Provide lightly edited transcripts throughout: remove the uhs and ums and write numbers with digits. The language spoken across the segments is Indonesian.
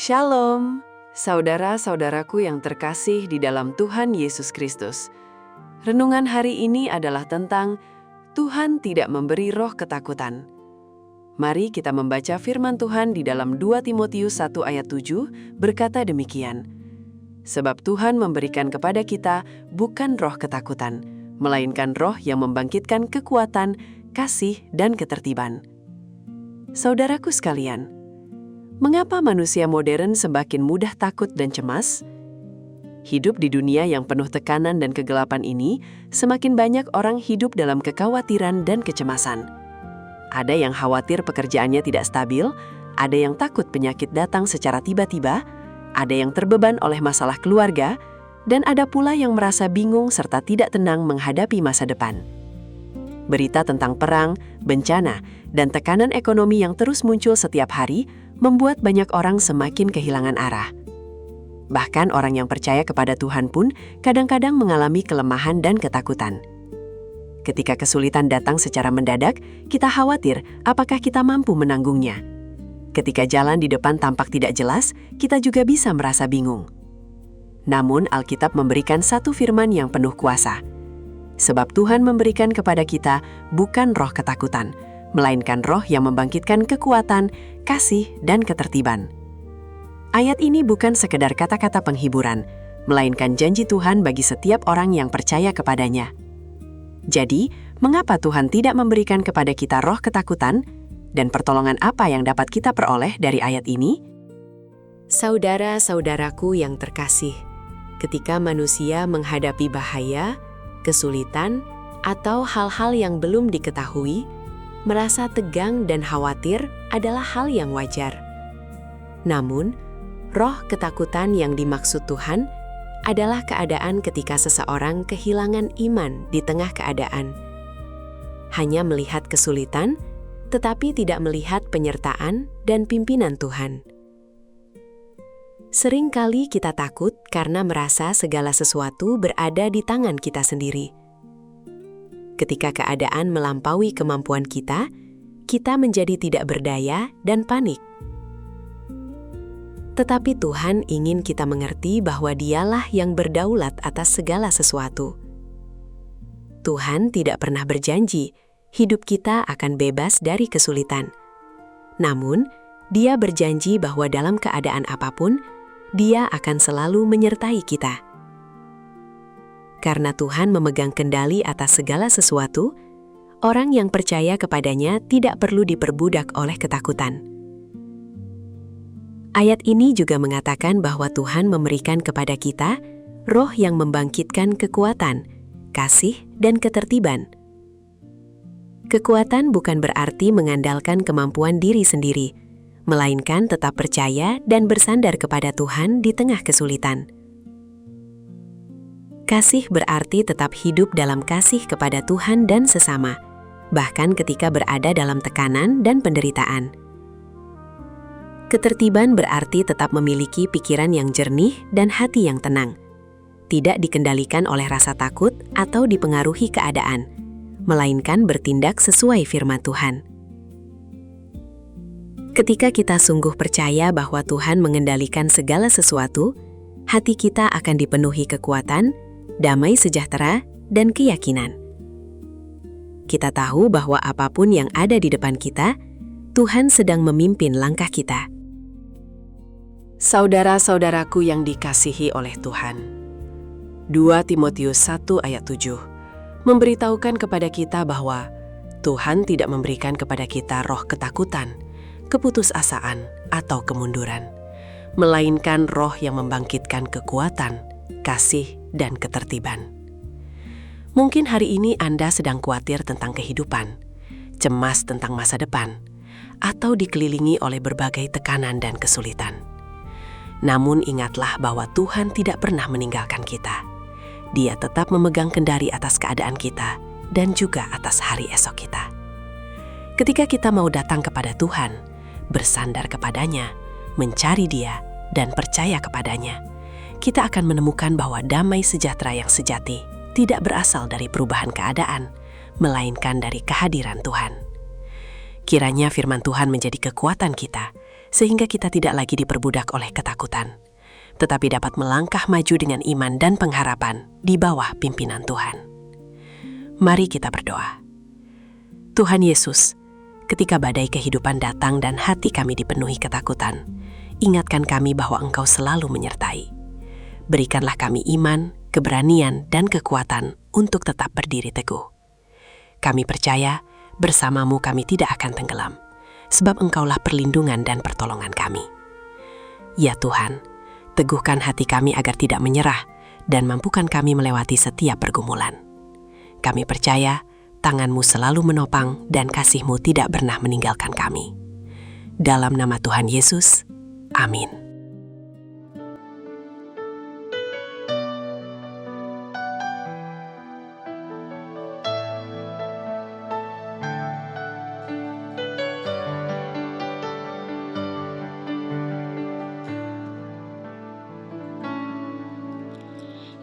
Shalom, saudara-saudaraku yang terkasih di dalam Tuhan Yesus Kristus. Renungan hari ini adalah tentang Tuhan tidak memberi roh ketakutan. Mari kita membaca firman Tuhan di dalam 2 Timotius 1 ayat 7 berkata demikian. Sebab Tuhan memberikan kepada kita bukan roh ketakutan, melainkan roh yang membangkitkan kekuatan, kasih, dan ketertiban. Saudaraku sekalian, mengapa manusia modern semakin mudah takut dan cemas? Hidup di dunia yang penuh tekanan dan kegelapan ini, semakin banyak orang hidup dalam kekhawatiran dan kecemasan. Ada yang khawatir pekerjaannya tidak stabil, ada yang takut penyakit datang secara tiba-tiba, ada yang terbeban oleh masalah keluarga, dan ada pula yang merasa bingung serta tidak tenang menghadapi masa depan. Berita tentang perang, bencana, dan tekanan ekonomi yang terus muncul setiap hari membuat banyak orang semakin kehilangan arah. Bahkan orang yang percaya kepada Tuhan pun kadang-kadang mengalami kelemahan dan ketakutan. Ketika kesulitan datang secara mendadak, kita khawatir apakah kita mampu menanggungnya. Ketika jalan di depan tampak tidak jelas, kita juga bisa merasa bingung. Namun Alkitab memberikan satu firman yang penuh kuasa. Sebab Tuhan memberikan kepada kita bukan roh ketakutan, melainkan roh yang membangkitkan kekuatan, kasih, dan ketertiban. Ayat ini bukan sekedar kata-kata penghiburan, melainkan janji Tuhan bagi setiap orang yang percaya kepadanya. Jadi, mengapa Tuhan tidak memberikan kepada kita roh ketakutan, dan pertolongan apa yang dapat kita peroleh dari ayat ini? Saudara-saudaraku yang terkasih, ketika manusia menghadapi bahaya, kesulitan, atau hal-hal yang belum diketahui, merasa tegang dan khawatir adalah hal yang wajar. Namun, roh ketakutan yang dimaksud Tuhan adalah keadaan ketika seseorang kehilangan iman di tengah keadaan. Hanya melihat kesulitan, tetapi tidak melihat penyertaan dan pimpinan Tuhan. Seringkali kita takut karena merasa segala sesuatu berada di tangan kita sendiri. Ketika keadaan melampaui kemampuan kita menjadi tidak berdaya dan panik. Tetapi Tuhan ingin kita mengerti bahwa Dialah yang berdaulat atas segala sesuatu. Tuhan tidak pernah berjanji hidup kita akan bebas dari kesulitan. Namun, Dia berjanji bahwa dalam keadaan apapun, Dia akan selalu menyertai kita. Karena Tuhan memegang kendali atas segala sesuatu, orang yang percaya kepadanya tidak perlu diperbudak oleh ketakutan. Ayat ini juga mengatakan bahwa Tuhan memberikan kepada kita roh yang membangkitkan kekuatan, kasih, dan ketertiban. Kekuatan bukan berarti mengandalkan kemampuan diri sendiri, melainkan tetap percaya dan bersandar kepada Tuhan di tengah kesulitan. Kasih berarti tetap hidup dalam kasih kepada Tuhan dan sesama, bahkan ketika berada dalam tekanan dan penderitaan. Ketertiban berarti tetap memiliki pikiran yang jernih dan hati yang tenang, tidak dikendalikan oleh rasa takut atau dipengaruhi keadaan, melainkan bertindak sesuai firman Tuhan. Ketika kita sungguh percaya bahwa Tuhan mengendalikan segala sesuatu, hati kita akan dipenuhi kekuatan, damai sejahtera, dan keyakinan. Kita tahu bahwa apapun yang ada di depan kita, Tuhan sedang memimpin langkah kita. Saudara-saudaraku yang dikasihi oleh Tuhan, 2 Timotius 1 ayat 7 memberitahukan kepada kita bahwa Tuhan tidak memberikan kepada kita roh ketakutan, keputusasaan, atau kemunduran, melainkan roh yang membangkitkan kekuatan, kasih, dan ketertiban. Mungkin hari ini Anda sedang khawatir tentang kehidupan, cemas tentang masa depan, atau dikelilingi oleh berbagai tekanan dan kesulitan. Namun ingatlah bahwa Tuhan tidak pernah meninggalkan kita. Dia tetap memegang kendali atas keadaan kita dan juga atas hari esok kita. Ketika kita mau datang kepada Tuhan, bersandar kepadanya, mencari Dia, dan percaya kepadanya, kita akan menemukan bahwa damai sejahtera yang sejati tidak berasal dari perubahan keadaan, melainkan dari kehadiran Tuhan. Kiranya firman Tuhan menjadi kekuatan kita, sehingga kita tidak lagi diperbudak oleh ketakutan, tetapi dapat melangkah maju dengan iman dan pengharapan di bawah pimpinan Tuhan. Mari kita berdoa. Tuhan Yesus, ketika badai kehidupan datang dan hati kami dipenuhi ketakutan, ingatkan kami bahwa Engkau selalu menyertai. Berikanlah kami iman, keberanian, dan kekuatan untuk tetap berdiri teguh. Kami percaya bersama-Mu kami tidak akan tenggelam, sebab Engkaulah perlindungan dan pertolongan kami. Ya Tuhan, teguhkan hati kami agar tidak menyerah dan mampukan kami melewati setiap pergumulan. Kami percaya tangan-Mu selalu menopang dan kasih-Mu tidak pernah meninggalkan kami. Dalam nama Tuhan Yesus, amin.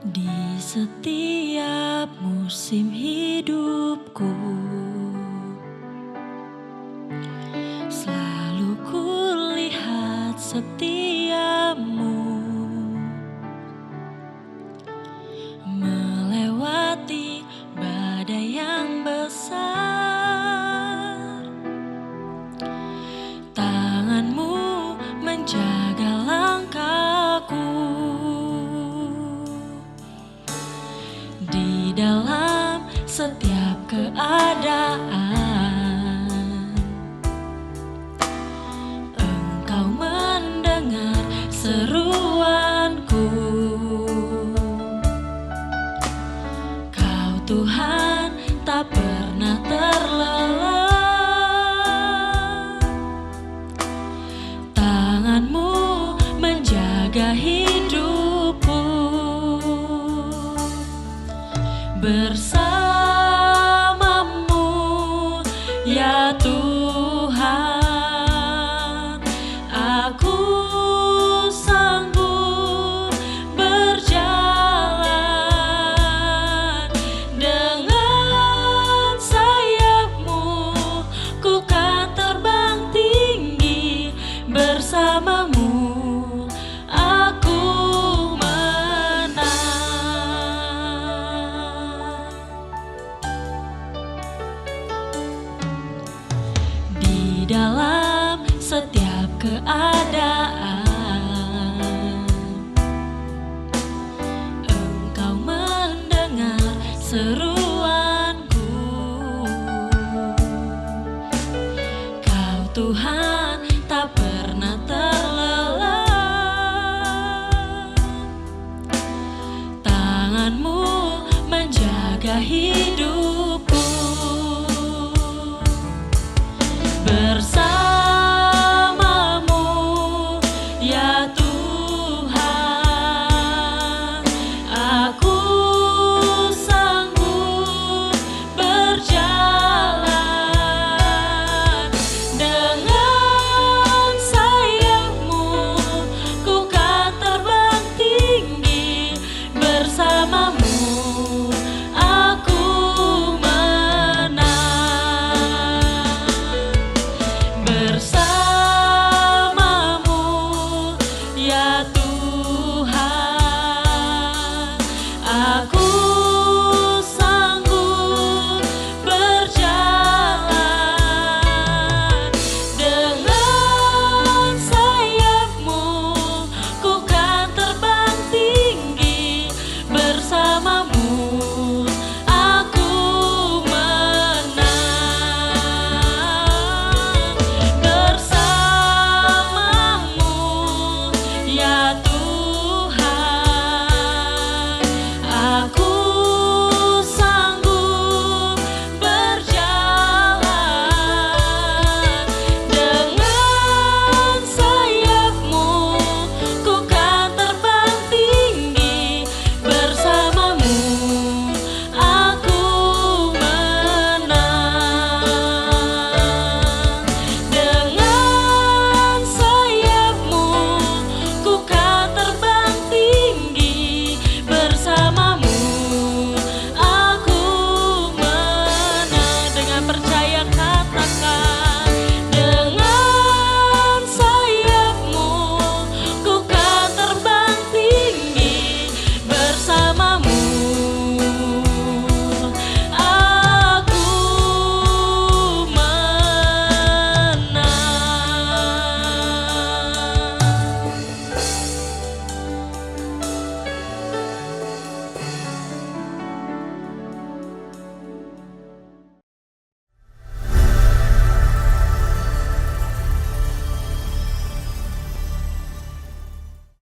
Di setiap musim hidupku, selalu kulihat setia-Mu melewati badai yang besar. Tangan-Mu menjaga langkahku di dalam setiap keadaan. Engkau mendengar seruanku. Kau Tuhan tak pernah terlelah. Tangan-Mu menjaga hidupku. Bersama-Mu, ya Tuhan, aku sanggup berjalan. Dengan sayap-Mu, ku kan terbang tinggi. Bersama-Mu, aku di dalam setiap keadaan. Engkau mendengar seruanku. Kau Tuhan tak pernah terlelah. Tangan-Mu menjaga hidup.